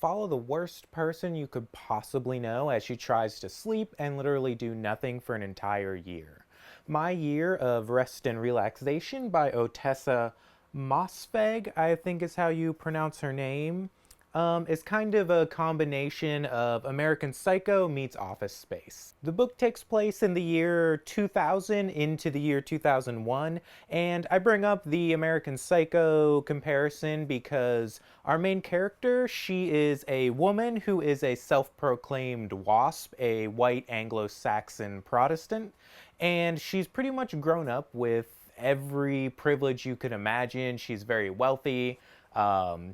follow the worst person you could possibly know as she tries to sleep and literally do nothing for an entire year. My Year of Rest and Relaxation by Ottessa Moshfegh, I think is how you pronounce her name, is kind of a combination of American Psycho meets Office Space. The book takes place in the year 2000 into the year 2001, and I bring up the American Psycho comparison because our main character, she is a woman who is a self-proclaimed WASP, a white Anglo-Saxon Protestant, and she's pretty much grown up with every privilege you could imagine. She's very wealthy.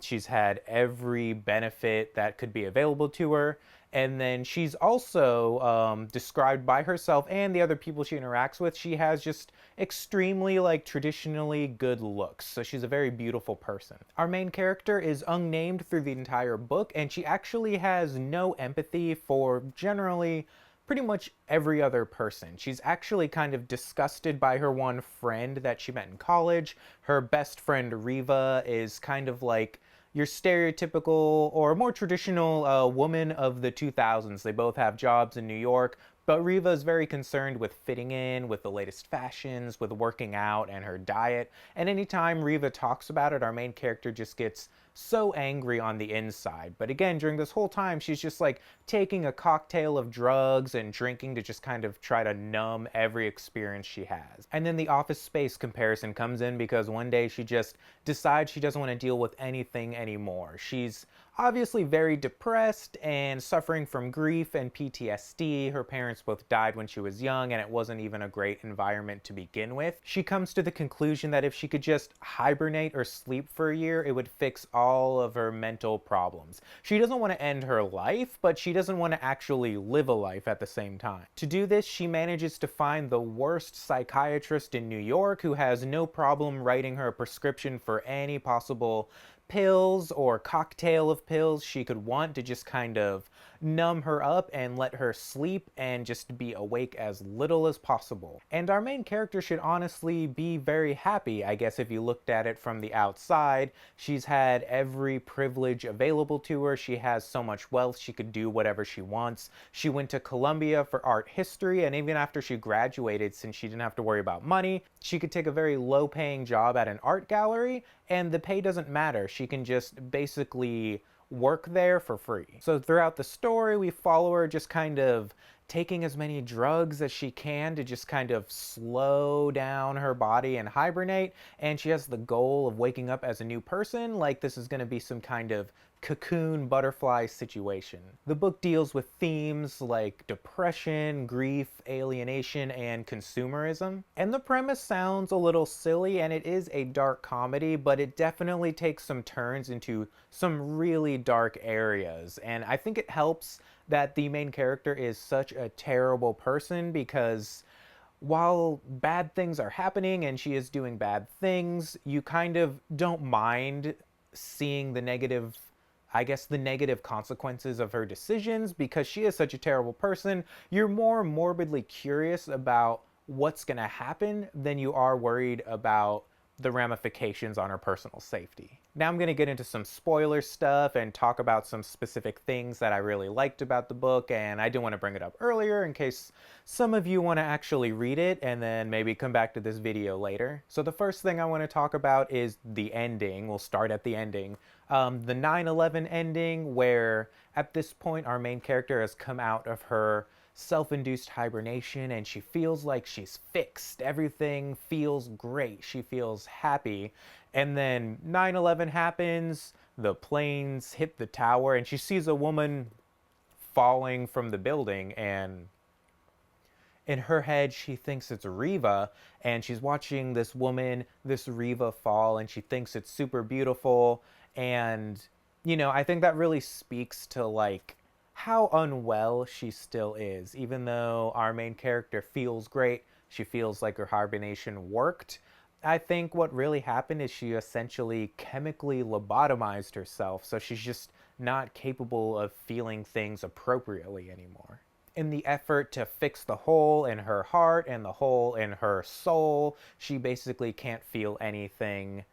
She's had every benefit that could be available to her. And then she's also described by herself and the other people she interacts with, she has just extremely traditionally good looks. So she's a very beautiful person. Our main character is unnamed through the entire book, and she actually has no empathy for generally pretty much every other person. She's actually kind of disgusted by her one friend that she met in college. Her best friend Riva is kind of like your stereotypical or more traditional woman of the 2000s. They both have jobs in New York, but Riva is very concerned with fitting in, with the latest fashions, with working out and her diet. And anytime Riva talks about it, our main character just gets so angry on the inside. But again, during this whole time, she's just taking a cocktail of drugs and drinking to just kind of try to numb every experience she has. And then the Office Space comparison comes in because one day she just decides she doesn't want to deal with anything anymore. She's obviously very depressed and suffering from grief and PTSD. Her parents both died when she was young, and it wasn't even a great environment to begin with. She comes to the conclusion that if she could just hibernate or sleep for a year, it would fix all of her mental problems. She doesn't want to end her life, but she doesn't want to actually live a life at the same time. To do this, she manages to find the worst psychiatrist in New York who has no problem writing her a prescription for any possible pills or cocktail of pills she could want to just kind of numb her up and let her sleep and just be awake as little as possible. And our main character should honestly be very happy, I guess, if you looked at it from the outside. She's had every privilege available to her. She has so much wealth, she could do whatever she wants. She went to Columbia for art history, and even after she graduated, since she didn't have to worry about money, she could take a very low-paying job at an art gallery, and the pay doesn't matter. She can just basically work there for free. So throughout the story, we follow her just kind of taking as many drugs as she can to just kind of slow down her body and hibernate, and she has the goal of waking up as a new person, like this is going to be some kind of cocoon butterfly situation. The book deals with themes like depression, grief, alienation, and consumerism. And the premise sounds a little silly, and it is a dark comedy, but it definitely takes some turns into some really dark areas. And I think it helps that the main character is such a terrible person, because while bad things are happening and she is doing bad things, you kind of don't mind seeing the negative consequences of her decisions. Because she is such a terrible person, you're more morbidly curious about what's going to happen than you are worried about the ramifications on her personal safety. Now I'm going to get into some spoiler stuff and talk about some specific things that I really liked about the book, and I didn't want to bring it up earlier in case some of you want to actually read it and then maybe come back to this video later. So the first thing I want to talk about is the ending. We'll start at the ending. The 9/11 ending, where at this point our main character has come out of her self-induced hibernation and she feels like she's fixed. Everything feels great. She feels happy. And then 9/11 happens, the planes hit the tower, and she sees a woman falling from the building, and in her head she thinks it's Riva, and she's watching this woman, this Riva, fall, and she thinks it's super beautiful. And I think that really speaks to how unwell she still is. Even though our main character feels great, she feels like her hibernation worked, I think what really happened is she essentially chemically lobotomized herself, so she's just not capable of feeling things appropriately anymore. In the effort to fix the hole in her heart and the hole in her soul, she basically can't feel anything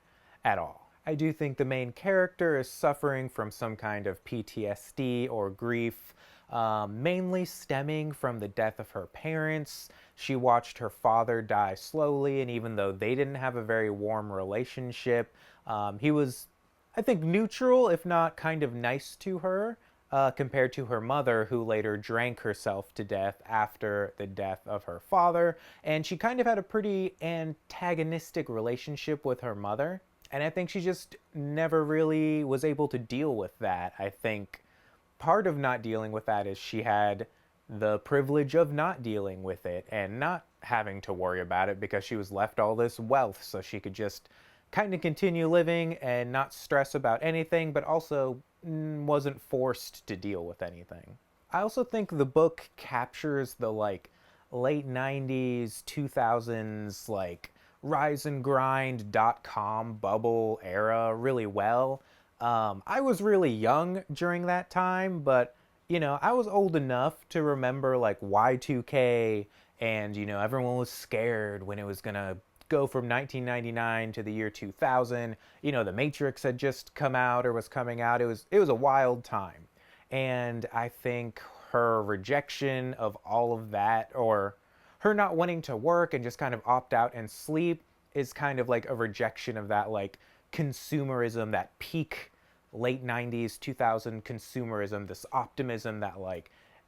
at all. I do think the main character is suffering from some kind of PTSD or grief, mainly stemming from the death of her parents. She watched her father die slowly, and even though they didn't have a very warm relationship, he was, I think, neutral, if not kind of nice to her, compared to her mother, who later drank herself to death after the death of her father. And she kind of had a pretty antagonistic relationship with her mother. And I think she just never really was able to deal with that. I think part of not dealing with that is she had the privilege of not dealing with it and not having to worry about it because she was left all this wealth, so she could just kind of continue living and not stress about anything, but also wasn't forced to deal with anything. I also think the book captures the late 90s, 2000s rise and grind.com bubble era really well. I was really young during that time, but I was old enough to remember Y2K, and everyone was scared when it was gonna go from 1999 to the year 2000. The Matrix had just come out or was coming out. It was a wild time. And I think her rejection of all of that, or her not wanting to work and just kind of opt out and sleep, is kind of like a rejection of that consumerism, that peak late 90s 2000 consumerism, this optimism that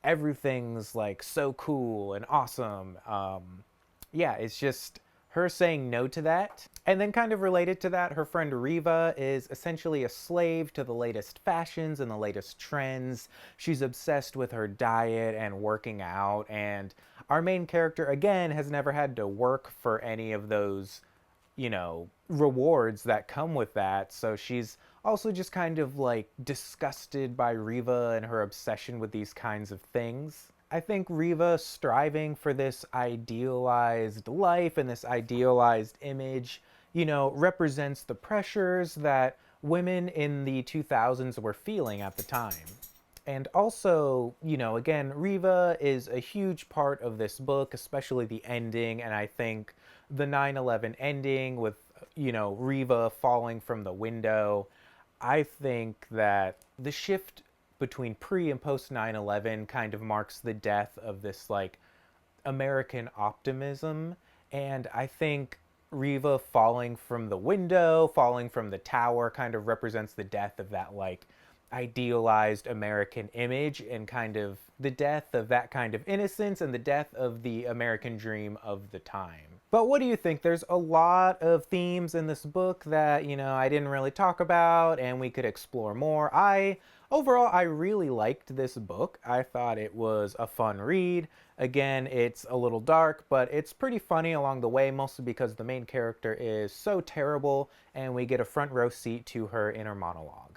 everything's so cool and awesome. Yeah, it's just her saying no to that. And then, kind of related to that, her friend Riva is essentially a slave to the latest fashions and the latest trends. She's obsessed with her diet and working out, and our main character, again, has never had to work for any of those, rewards that come with that. So she's also just kind of disgusted by Riva and her obsession with these kinds of things. I think Riva striving for this idealized life and this idealized image, represents the pressures that women in the 2000s were feeling at the time. And also, again, Riva is a huge part of this book, especially the ending. And I think the 9/11 ending with, Riva falling from the window, I think that the shift between pre and post 9/11 kind of marks the death of this American optimism. And I think Riva falling from the window, falling from the tower, kind of represents the death of that idealized American image, and kind of the death of that kind of innocence and the death of the American dream of the time. But what do you think? There's a lot of themes in this book that, I didn't really talk about and we could explore more. Overall, I really liked this book. I thought it was a fun read. Again, it's a little dark, but it's pretty funny along the way, mostly because the main character is so terrible and we get a front row seat to her inner monologue.